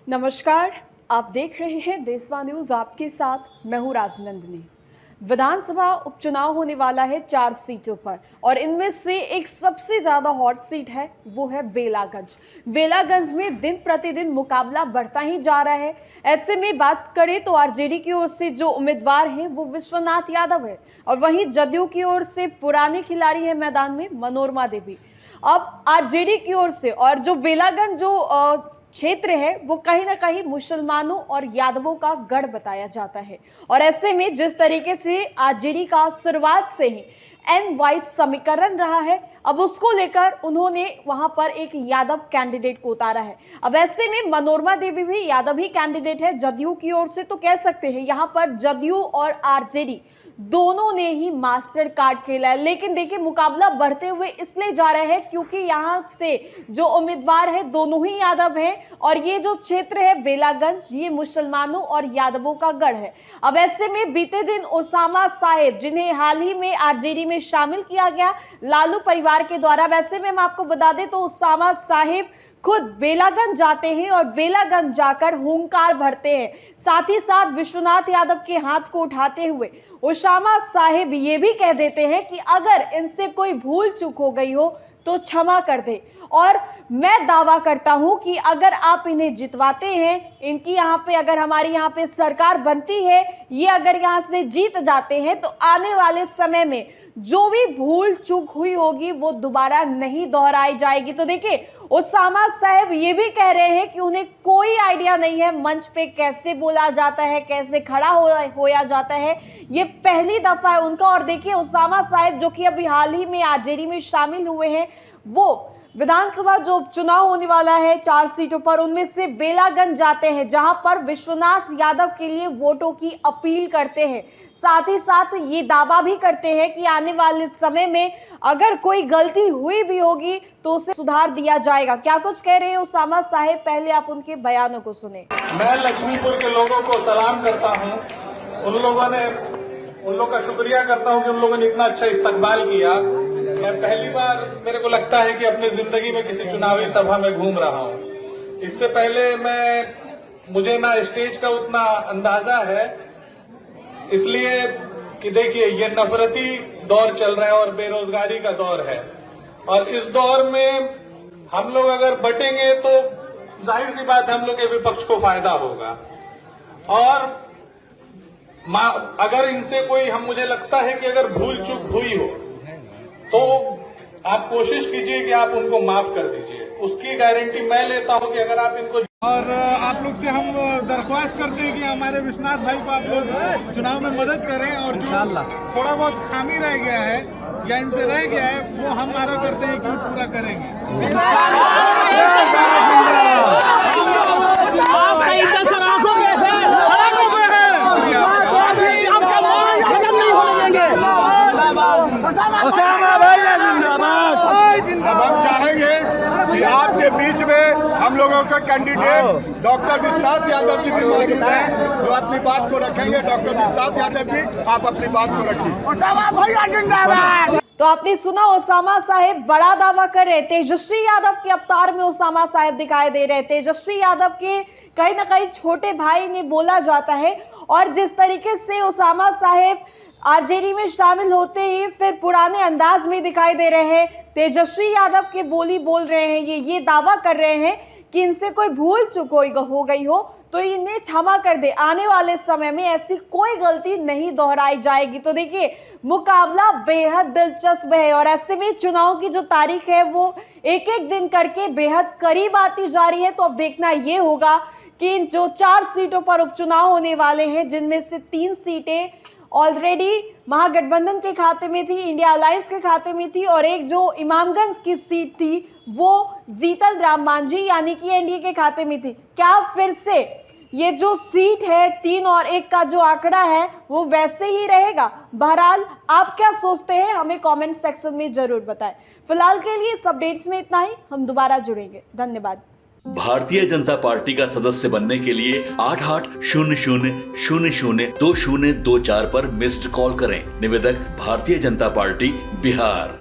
नमस्कार, आप देख रहे हैं देशवा न्यूज। आपके साथ मैं हूं राजनंदिनी। विधानसभा उपचुनाव होने वाला है 4 सीटों पर और इनमें से एक सबसे ज्यादा हॉट सीट है, वो है बेलागंज। बेलागंज में दिन प्रतिदिन मुकाबला बढ़ता ही जा रहा है। ऐसे में बात करें तो आरजेडी की ओर से जो उम्मीदवार हैं वो विश्वनाथ यादव है और वहीं जदयू की ओर से पुरानी खिलाड़ी है मैदान में मनोरमा देवी। अब आरजेडी की ओर से और जो बेलागंज जो क्षेत्र है वो कहीं ना कहीं मुसलमानों और यादवों का गढ़ बताया जाता है और ऐसे में जिस तरीके से आरजेडी का शुरुआत से ही एम वाइज समीकरण रहा है, अब उसको लेकर उन्होंने वहां पर एक यादव कैंडिडेट को उतारा है। अब ऐसे में मनोरमा देवी भी यादव ही कैंडिडेट है जदयू की ओर से, तो कह सकते हैं यहां पर जदयू और आरजेडी दोनों ने ही मास्टर कार्ड खेला है। लेकिन देखिए मुकाबला बढ़ते हुए इसलिए जा रहा है क्योंकि यहां से जो उम्मीदवार है दोनों ही यादव हैं और ये जो क्षेत्र है बेलागंज ये मुसलमानों और यादवों का गढ़ है। अब ऐसे में बीते दिन ओसामा साहेब, जिन्हें हाल ही में आरजेडी में शामिल किया गया लालू परिवार के द्वारा, वैसे में हम आपको बता दें तो ओसामा साहेब खुद बेलागंज जाते हैं और बेलागंज जाकर हुंकार भरते हैं। साथ ही साथ विश्वनाथ यादव के हाथ को उठाते हुए ओसामा साहेब ये भी कह देते हैं कि अगर इनसे कोई भूल चूक हो गई हो तो क्षमा कर दे। और मैं दावा करता हूं कि अगर आप इन्हें जितवाते हैं, इनकी यहाँ पे अगर हमारी यहाँ पे सरकार बनती है, ये अगर यहाँ से जीत जाते हैं तो आने वाले समय में जो भी भूल चूक हुई होगी वो दोबारा नहीं दोहराई जाएगी। तो देखिए ओसामा साहब ये भी कह रहे हैं कि उन्हें कोई आइडिया नहीं है मंच पे कैसे बोला जाता है, कैसे खड़ा होया जाता है, ये पहली दफा है उनका। और देखिए ओसामा साहब जो कि अभी हाल ही में आरजेडी में शामिल हुए हैं, वो विधानसभा जो उपचुनाव होने वाला है 4 सीटों पर, उनमें से बेलागंज जाते हैं जहां पर विश्वनाथ यादव के लिए वोटों की अपील करते हैं। साथ ही साथ ये दावा भी करते हैं कि आने वाले समय में अगर कोई गलती हुई भी होगी तो उसे सुधार दिया जाएगा। क्या कुछ कह रहे हैं ओसामा साहेब, पहले आप उनके बयानों को सुने। मैं लक्ष्मीपुर के लोगों को सलाम करता हूं, उन लोगों का शुक्रिया करता हूं कि उन लोगों ने इतना अच्छा इस्तकबाल किया। मैं पहली बार मेरे को लगता है कि अपनी जिंदगी में किसी चुनावी सभा में घूम रहा हूं। इससे पहले मुझे ना स्टेज का उतना अंदाजा है, इसलिए कि देखिए ये नफरती दौर चल रहा है और बेरोजगारी का दौर है और इस दौर में हम लोग अगर बटेंगे तो जाहिर सी बात है हम लोग के विपक्ष को फायदा होगा। और अगर इनसे कोई मुझे लगता है कि अगर भूल चूक हुई हो तो आप कोशिश कीजिए कि आप उनको माफ कर दीजिए, उसकी गारंटी मैं लेता हूं कि अगर आप इनको। और आप लोग से हम दरख्वास्त करते हैं कि हमारे विश्वनाथ भाई को आप लोग चुनाव में मदद करें और जो थोड़ा बहुत खामी रह गया है या इनसे रह गया है वो हम वादा करते हैं कि पूरा करेंगे। अब हम चाहेंगे कि आपके बीच में हम लोगों का कैंडिडेट डॉक्टर विश्वनाथ यादव जी भी मौजूद हैं जो अपनी बात को रखेंगे। डॉक्टर विश्वनाथ यादव जी, आप अपनी बात को रखिए। तो आपने सुना ओसामा साहेब बड़ा दावा कर रहे। तेजस्वी यादव के अवतार में ओसामा साहेब दिखाई दे रहे। तेजस्वी यादव के कहीं ना कहीं छोटे भाई ने बोला जाता है और जिस तरीके से ओसामा साहेब आरजेडी में शामिल होते ही फिर पुराने अंदाज में दिखाई दे रहे हैं। तेजस्वी यादव के बोली बोल रहे हैं, ये दावा कर रहे हैं कि इनसे कोई भूल चूक हो गई हो तो इन्हें क्षमा कर दे, आने वाले समय में ऐसी कोई गलती नहीं दोहराई जाएगी। तो देखिए मुकाबला बेहद दिलचस्प है और ऐसे में चुनाव की जो तारीख है वो एक एक दिन करके बेहद करीब आती जा रही है। तो अब देखना ये होगा कि जो 4 सीटों पर उपचुनाव होने वाले हैं, जिनमें से 3 सीटें ऑलरेडी महागठबंधन के खाते में थी, इंडिया अलायंस के खाते में थी और एक जो इमामगंज की सीट थी वो जीतन राम मांझी यानी कि एनडीए के खाते में थी। क्या फिर से ये जो सीट है 3 और 1 का जो आंकड़ा है वो वैसे ही रहेगा? बहरहाल आप क्या सोचते हैं हमें कमेंट सेक्शन में जरूर बताएं। फिलहाल के लिए इस अपडेट्स में इतना ही, हम दोबारा जुड़ेंगे। धन्यवाद। भारतीय जनता पार्टी का सदस्य बनने के लिए 8800002024 पर मिस्ड कॉल करें। निवेदक भारतीय जनता पार्टी बिहार।